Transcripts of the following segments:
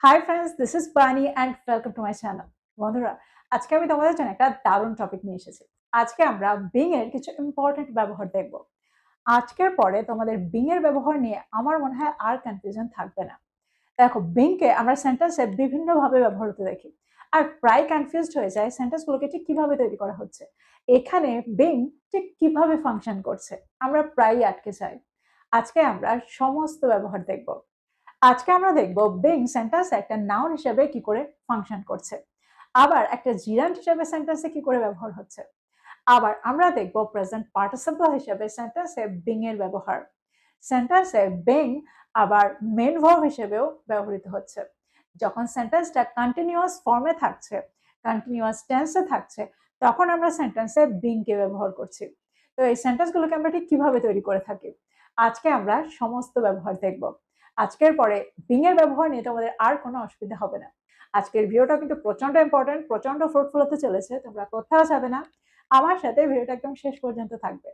Hi friends, this is বানি and welcome to my channel. বন্ধুরা, আজকে আমি তোমাদের জন্য একটা দারুণ টপিক নিয়ে এসেছি। আজকে আমরা বিং এর কিছু ইম্পর্টেন্ট ব্যবহার দেখব। আজকের পরে তোমাদের বিং এর ব্যবহার নিয়ে আমার মনে হয় আর কনফিউশন থাকবে না। দেখো, বিং কে আমরা সেন্টেন্সে বিভিন্নভাবে ব্যবহার হতে দেখি, আর প্রায় কনফিউজড হয়ে যায় সেন্টেন্সগুলোকে ঠিক কিভাবে তৈরি করা হচ্ছে, এখানে বিং ঠিক কিভাবে ফাংশন করছে, আমরা প্রায়ই আটকে যাই। আজকে আমরা সমস্ত ব্যবহার দেখব। আজকে আমরা দেখব বিং সেন্টেন্স একটা নাউন হিসেবে কি করে ফাংশন করছে, আবার একটা জিরান্ট হিসেবে সেন্টেন্সে কি করে ব্যবহার হচ্ছে। আবার আমরা দেখব প্রেজেন্ট পার্টিসিপল হিসেবে সেন্টেন্সে বিং এর ব্যবহার। সেন্টেন্সে বিং আবার মেন ভার্ব হিসেবেও ব্যবহৃত হচ্ছে। যখন সেন্টেন্সটা কন্টিনিউয়াস ফর্মে থাকছে, কন্টিনিউয়াস টেন্সে থাকছে, তখন আমরা সেন্টেন্সে বিং কে ব্যবহার করছি। তো এই সেন্টেন্সগুলোকে আমরা ঠিক কিভাবে তৈরি করে থাকি, আজকে আমরা সমস্ত ব্যবহার দেখব। আজকের পরে বিং এর ব্যবহার নিয়ে তোমাদের আর কোনো অসুবিধা হবে না। আজকের ভিডিওটা কিন্তু প্রচন্ড ইম্পর্টেন্ট, প্রচন্ড ফ্রুটফুল হতে চলেছে, তোমরা কোথাও যাবে না, আমার সাথে ভিডিওটা একদম শেষ পর্যন্ত থাকবে।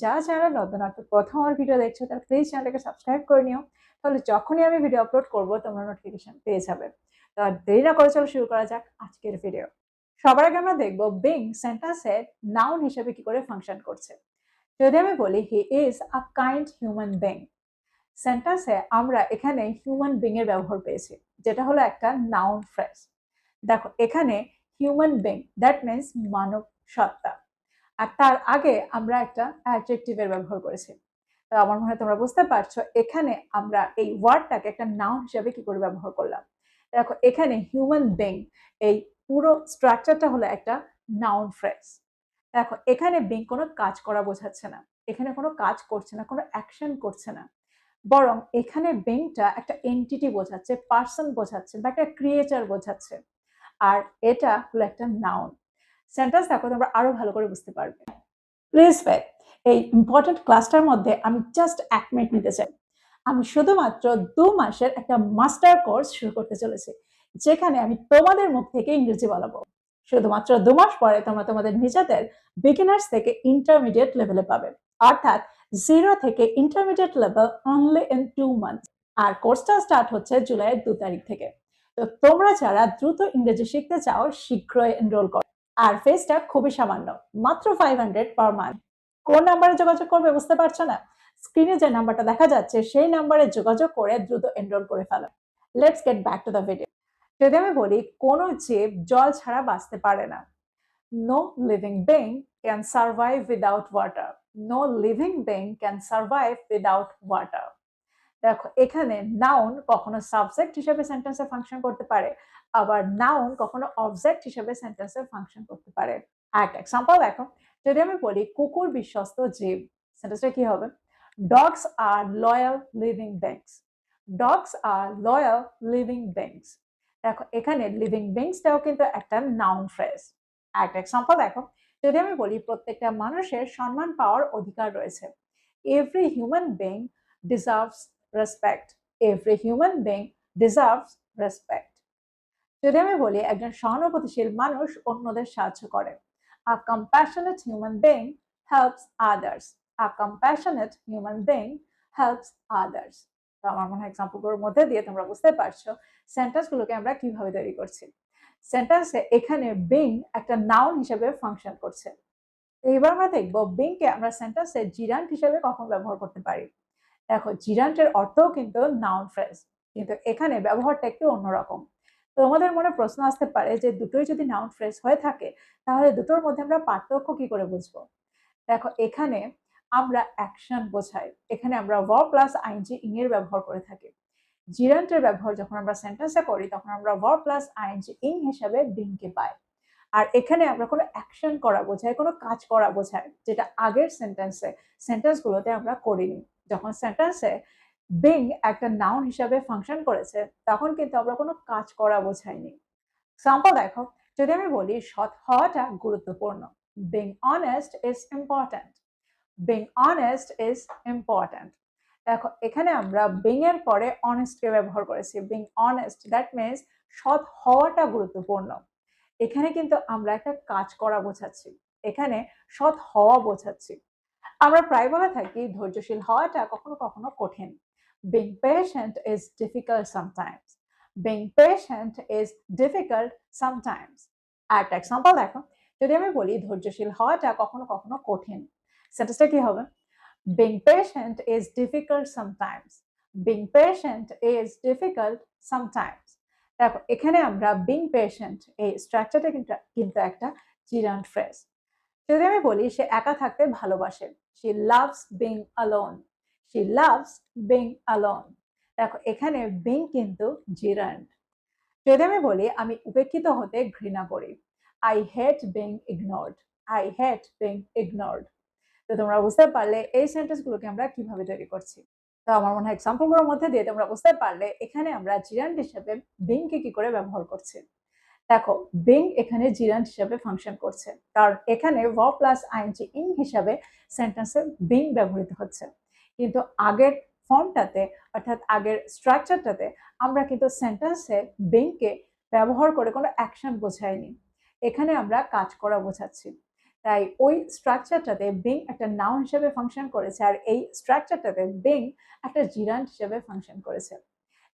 যা চ্যানেল নতুন প্রথম আমার ভিডিও দেখছো তাহলে প্লিজ চ্যানেলটাকে সাবস্ক্রাইব করে নিও, তাহলে যখনই আমি ভিডিও আপলোড করবো তোমরা নোটিফিকেশন পেয়ে যাবে। তো আর দেরি না করে চলো শুরু করা যাক আজকের ভিডিও। সবার আগে আমরা দেখবো বিং সেন্টেন্সের নাউন হিসেবে কি করে ফাংশন করছে। যদি আমি বলি he is a kind human being, সেন্টেন্সে আমরা এখানে হিউম্যান বিং এর ব্যবহার পেয়েছি, যেটা হলো একটা নাউন ফ্রেজ। দেখো, এখানে হিউম্যান বিং দ্যাট মিনস মানব সত্তা, আর তার আগে আমরা একটা অ্যাডজেক্টিভের ব্যবহার করেছি। তো আমার মনে হয় তোমরা বুঝতে পারছো এখানে আমরা এই ওয়ার্ডটাকে একটা নাউন হিসেবে কি করে ব্যবহার করলাম। দেখো, এখানে হিউম্যান বিং, এই পুরো স্ট্রাকচারটা হলো একটা নাউন ফ্রেজ। দেখো, এখানে বিং কোনো কাজ করা বোঝাচ্ছে না, এখানে কোনো কাজ করছে না, কোনো অ্যাকশন করছে না, বরং এখানে বিংটা একটা এন্টিটি বোঝাচ্ছে, পার্সন বোঝাচ্ছে, বা একটা ক্রিয়েচার বোঝাচ্ছে। আর এটা হলো একটা নাউন। সেন্টেন্স দেখো তোমরা আরো ভালো করে বুঝতে পারবে। প্লিজ ওয়েট, এই ইম্পর্টেন্ট ক্লাসটার মধ্যে আমি জাস্ট 1 মিনিট নিতে চাই। আমি শুধুমাত্র 2 মাসের একটা মাস্টার কোর্স শুরু করতে চলেছি, যেখানে আমি তোমাদের মুখ থেকে ইংরেজি বলাবো। শুধুমাত্র 2 মাস পরে তোমরা তোমাদের নিজেদের বিগিনার্স থেকে ইন্টারমিডিয়েট লেভেলে পাবে, অর্থাৎ 0 থেকে intermediate level only in 2 months. আর কোর্সটা স্টার্ট হচ্ছে জুলাইয়ের 2 তারিখ থেকে। তো তোমরা যারা দ্রুত ইংরেজি শিখতে চাও শীঘ্রই এনরোল করো। আর ফিসটা খুবই সামান্য, মাত্র 500 পার মান্থ। কোন নাম্বারে যোগাযোগ করবে বুঝতে পারছো না? স্ক্রিনে যে নাম্বারটা দেখা যাচ্ছে সেই নাম্বারে যোগাযোগ করে দ্রুত এনরোল করে ফেলো। Let's get back to the video. যদি আমি বলি কোনো জীব জল ছাড়া বাঁচতে পারে না, no living being can survive without water. No living being can survive without water. দেখো, এখানে নাউন কখনো সাবজেক্ট হিসেবে সেন্টেন্সে ফাংশন করতে পারে, আবার নাউন কখনো অবজেক্ট হিসেবে সেন্টেন্সে ফাংশন করতে পারে। একটা এক্সাম্পল দেখো, যদি আমি বলি কুকুর বিশ্বস্ত জীব, সেন্টেন্সটা কি হবে? Dogs are loyal living beings. Dogs are loyal living beings. দেখো, এখানে লিভিং বিংসটাও কিন্তু একটা নাউন ফ্রেজ। একটা এক্সাম্পল দেখো, যদি আমি বলি প্রত্যেকটা মানুষের সম্মান পাওয়ার অধিকার রয়েছে। Every human being deserves respect. Every human being deserves respect. যদি আমি বলি একজন সহানুভূতিশীল মানুষ অন্যদের সাহায্য করে, a compassionate human being helps others. A compassionate human being helps others. তো আমার মনে হয় এক্সাম্পলগুলোর মধ্যে দিয়ে তোমরা বুঝতে পারছো সেন্টেন্সগুলোকে আমরা কিভাবে তৈরি করছি। সেন্টেন্সে এখানে বিং একটা নাউন হিসেবে ফাংশন করছে। এইবার আমরা দেখবো বিংকে আমরা সেন্টেন্সে জিরান্ট হিসেবে কখন ব্যবহার করতে পারি। দেখো, জিরান্টের অর্থও কিন্তু নাউন ফ্রেজ, কিন্তু এখানে ব্যবহারটা একটু অন্যরকম। তোমাদের মনে প্রশ্ন আসতে পারে যে দুটোই যদি নাউন ফ্রেজ হয়ে থাকে তাহলে দুটোর মধ্যে আমরা পার্থক্য কি করে বুঝবো। দেখো, এখানে আমরা অ্যাকশন বোঝাই, এখানে আমরা ভার্ব প্লাস আইএনজি ইং এর ব্যবহার করে থাকি। জিরান্টের ব্যবহার যখন আমরা সেন্টেন্সে করি তখন আমরা ভার্ব প্লাস আইএনজি ইং হিসেবে বিংকে পাই। আর এখানে আমরা কোনো অ্যাকশন করা বোঝাই, কোনো কাজ করা বোঝাই, যেটা আগের সেন্টেন্সগুলোতে আমরা করিনি। যখন সেন্টেন্সে বিং একটা নাউন হিসাবে ফাংশন করেছে তখন কিন্তু আমরা কোনো কাজ করা বোঝাইনি। এক্সাম্পল দেখো, যদি আমি বলি সৎ হওয়াটা গুরুত্বপূর্ণ। Being honest is important. Being honest is important. দেখো, এখানে আমরা বিং এর পরে অনেস্টকে ব্যবহার করেছি। বিং অনেস্ট দ্যাট মিনস সৎ হওয়াটা গুরুত্বপূর্ণ। এখানে কিন্তু আমরা একটা কাজ করা বোঝাচ্ছি, এখানে সৎ হওয়া বোঝাচ্ছি। আমরা প্রায় বলে থাকি ধৈর্যশীল হওয়াটা কখনো কখনো কঠিন। Being patient is difficult sometimes. being patient is difficult sometimes. আর একটা এক্সাম্পল দেখো, যদি আমি বলি ধৈর্যশীল হওয়াটা কখনো কখনো কঠিন, সেন্টেন্সটা কি হবে? being patient is difficult sometimes. being patient is difficult sometimes. দেখো এখানে আমরা being patient এই স্ট্রাকচারটা কিন্তু একটা জিরান্ড ফ্রেজ। যদি আমি বলি সে একা থাকতে ভালোবাসে, she loves being alone. she loves being alone. দেখো এখানে being কিন্তু জিরান্ড। যদি আমি বলি আমি উপেক্ষিত হতে ঘৃণা করি, I hate being ignored. I hate being ignored. তো তোমরা বুঝতে পারলে এই সেন্টেন্সগুলোকে আমরা কিভাবে তৈরি করছি। তো আমার মনে হয় এক্সাম্পলগুলোর মধ্যে দিয়ে তোমরা বুঝতে পারলে এখানে আমরা জিরান্ড হিসেবে বিংকে কি করে ব্যবহার করছি। দেখো বিং এখানে জিরান্ড হিসেবে ফাংশন করছে, কারণ এখানে ভার্ব প্লাস আইএনজি ইন হিসাবে সেন্টেন্সে বিং ব্যবহৃত হচ্ছে। কিন্তু আগের ফর্মটাতে অর্থাৎ আগের স্ট্রাকচারটাতে আমরা কিন্তু সেন্টেন্সে বিংকে ব্যবহার করে কোনো অ্যাকশন বোঝাইনি, এখানে আমরা কাজ করা বোঝাচ্ছি। তাই ওই স্ট্রাকচারটাতে বিং একটা নাউন হিসেবে ফাংশন করেছে, আর এই স্ট্রাকচারটাতে বিং একটা জিরান্ড হিসেবে ফাংশন করেছে।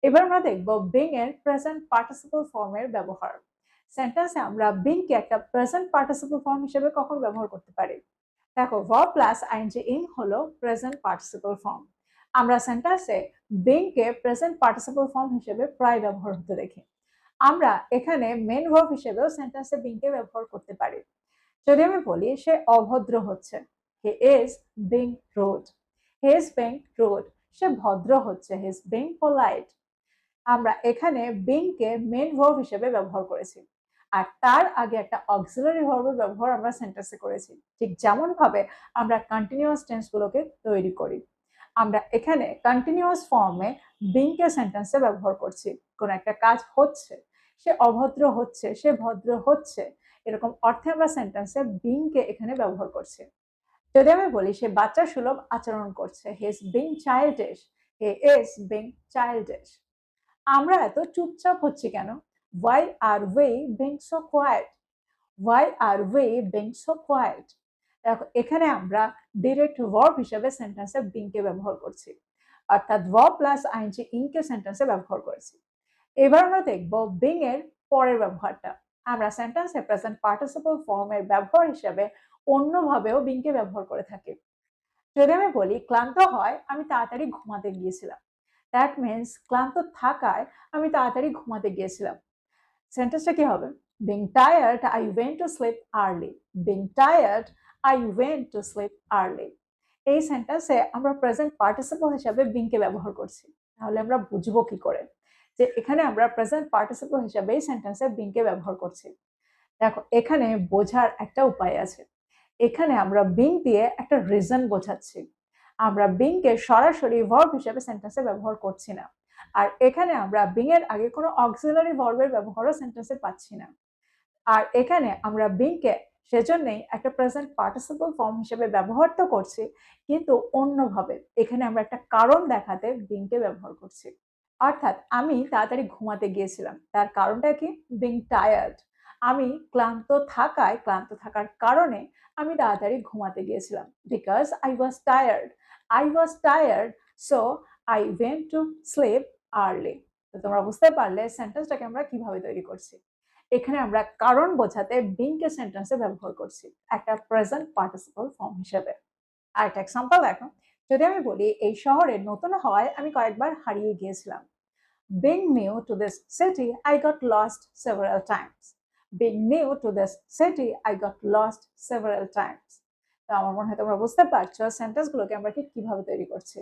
এবার আমরা দেখব বিং এর প্রেজেন্ট পার্টিসিপল ফর্মের ব্যবহার। সেন্টেন্সে আমরা বিংকে একটা প্রেজেন্ট পার্টিসিপল ফর্ম হিসেবে কখন ব্যবহার করতে পারি? দেখো ভার্ব প্লাস আইএনজি ইন হলো প্রেজেন্ট পার্টিসিপল ফর্ম। আমরা সেন্টেন্সে বিংকে প্রেজেন্ট পার্টিসিপল ফর্ম হিসেবে প্রায় ব্যবহার হতে দেখি। আমরা এখানে মেন ভার্ব হিসেবেও সেন্টেন্সে বিংকে ব্যবহার করতে পারি। যদি আমি বলি সে অভদ্র হচ্ছে, he is being rude. He is being rude, সে ভদ্র হচ্ছে, হি ইজ বিং পোলাইট। আমরা এখানে বিংকে মেন ভার্ব হিসেবে ব্যবহার করেছি, আর তার আগে একটা অক্সিলারি ভার্বের ব্যবহার আমরা সেন্টেন্সে করেছি। ঠিক যেমন ভাবে আমরা কন্টিনিউয়াস টেন্স গুলোকে তৈরি করি, আমরা এখানে কন্টিনিউয়াস ফর্মে বিংকে সেন্টেন্সে ব্যবহার করছি। কোন একটা কাজ হচ্ছে, সে অভদ্র হচ্ছে, সে ভদ্র হচ্ছে, এরকম অর্থে আমরা সেন্টেন্সে বিংকে এখানে ব্যবহার করছি। যদি আমি বলি সে বাচ্চা সুলভ আচরণ করছে, হি is being childish. He is being childish. আমরা এত চুপচাপ হচ্ছি কেন? Why are we being so quiet? Why are we being so quiet? দেখো এখানে আমরা ডিরেক্ট ভার্ব হিসেবে সেন্টেন্সে বিংকে ব্যবহার করছি, অর্থাৎ ভার্ব প্লাস আইএনজি ইনকে সেন্টেন্সে ব্যবহার করেছি। এবার আমরা দেখব বিং এর পরের ব্যবহারটা। আমরা সেন্টেন্সে প্রেজেন্ট পার্টিসিপল ফর্মের ব্যবহার হিসেবে অন্যভাবেও বিংকে ব্যবহার করে থাকি। যদি আমি বলি ক্লান্ত হয় আমি তাড়াতাড়ি ঘুমাতে গিয়েছিলাম, দ্যাট মিনস ক্লান্ত থাকায় আমি তাড়াতাড়ি ঘুমাতে গিয়েছিলাম। সেন্টেন্সটা কি হবে? being tired I went to sleep early. being tired I went to sleep early. এই সেন্টেন্সে আমরা প্রেজেন্ট পার্টিসিপল হিসেবে বিংকে ব্যবহার করছি। তাহলে আমরা বুঝবো কি করে যে এখানে আমরা প্রেজেন্ট পার্টিসিপল হিসেবে এই সেন্টেন্সে বিংকে ব্যবহার করছি? দেখো এখানে বোঝার একটা উপায় আছে। এখানে আমরা বিং দিয়ে একটা রিজন বোঝাচ্ছি, আমরা বিংকে সরাসরি ভার্ব হিসেবে সেন্টেন্সে ব্যবহার করছি না। আর এখানে আমরা বিং এর আগে কোনো অক্সিলারি ভার্বের ব্যবহারও সেন্টেন্সে পাচ্ছি না। আর এখানে আমরা বিংকে সেজন্যই একটা প্রেজেন্ট পার্টিসিপল ফর্ম হিসেবে ব্যবহার তো করছি, কিন্তু অন্যভাবে। এখানে আমরা একটা কারণ দেখাতে বিংকে ব্যবহার করছি। অর্থাৎ আমি তাড়াতাড়ি ঘুমাতে গিয়েছিলাম, তার কারণটা কি? Being tired. আমি ক্লান্ত থাকার কারণে আমি তাড়াতাড়ি ঘুমাতে গিয়েছিলাম, because I was tired. I was tired, so I went to sleep early. তো তোমরা বুঝতে পারলে সেন্টেন্সটাকে আমরা কিভাবে তৈরি করছি। এখানে আমরা কারণ বোঝাতে বিংকে সেন্টেন্সে ব্যবহার করছি একটা প্রেজেন্ট পার্টিসিপল ফর্ম হিসেবে। আর একটা এক্সাম্পল দেখো, যদি আমি বলি এই শহরে নতুন হওয়ায় আমি কয়েকবার হারিয়ে গিয়েছিলাম। being new to this city I got lost several times. being new to this city I got lost several times. তো আমার মনে হয় তোমরা বুঝতে পারছো সেন্টেন্সগুলোকে আমরা ঠিক কিভাবে তৈরি করছি।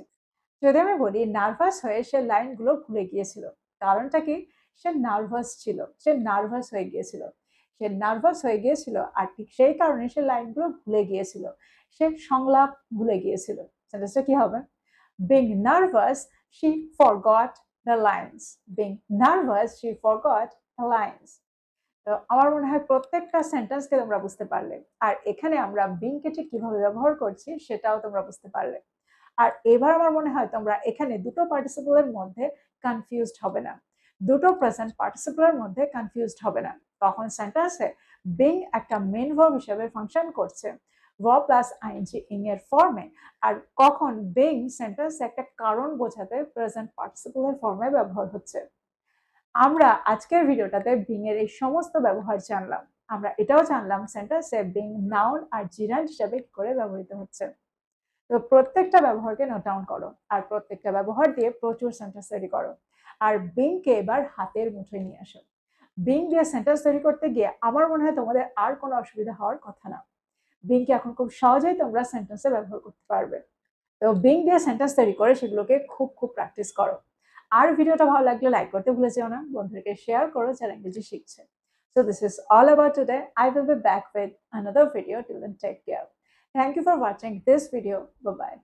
যদি আমি বলি নার্ভাস হয়ে সে লাইনগুলো ভুলে গিয়েছিল, কারণটা কি? সে নার্ভাস ছিল, সে নার্ভাস হয়ে গিয়েছিল, সে নার্ভাস হয়ে গিয়েছিল, আর ঠিক সেই কারণে সে লাইনগুলো ভুলে গিয়েছিল, সে সংলাপ ভুলে গিয়েছিল। সেন্টেন্সটা কি হবে? being nervous she forgot the lines. being nervous she forgot the lines. তো আমার মনে হয় প্রত্যেকটা সেন্টেন্সকে তোমরা বুঝতে পারলে, আর এখানে আমরা বিংকে ঠিক কিভাবে ব্যবহার করছি সেটাও তোমরা বুঝতে পারলে। আর এবার আমার মনে হয় তোমরা এখানে দুটো পার্টিসিপলের মধ্যে কনফিউজড হবে না, দুটো প্রেজেন্ট পার্টিসিপলের মধ্যে কনফিউজড হবে না। তখন সেন্টেন্সে বিং একটা মেন ভার্ব হিসেবে ফাংশন করছে ভার্ব প্লাস আইএনজি ইং এর ফর্মে, আর কখন বিং সেন্টেন্সে একটা কারণ বোঝাতে প্রেজেন্ট পার্টিসিপলের ফর্মে ব্যবহার হচ্ছে। আমরা আজকের ভিডিওটাতে বিং এর এই সমস্ত ব্যবহার জানলাম। আমরা এটাও জানলাম সেন্টেন্সে বিং নাউন আর জিরান্ড হিসেবে কি করে ব্যবহৃত হচ্ছে। তো প্রত্যেকটা ব্যবহারকে নোট ডাউন করো আর প্রত্যেকটা ব্যবহার দিয়ে প্রচুর সেন্টেন্স তৈরি করো। আর বিংকে এবার হাতের মুঠোয় নিয়ে আসো। বিং দিয়ে সেন্টেন্স তৈরি করতে গিয়ে আমার মনে হয় তোমাদের আর কোনো অসুবিধা হওয়ার কথা না। বিংকে এখন খুব সহজেই তোমরা সেন্টেন্সে ব্যবহার করতে পারবে। তো বিং দিয়ে সেন্টেন্স তৈরি করে সেগুলোকে খুব প্র্যাকটিস করো। আর ভিডিওটা ভালো লাগলে লাইক করতে ভুলে যেও না, বন্ধুদেরকে শেয়ার করো যারা ইংরেজি শিখছে। So this is all about today. I will be back with another video. Till then, take care. Thank you for watching this video. Bye bye.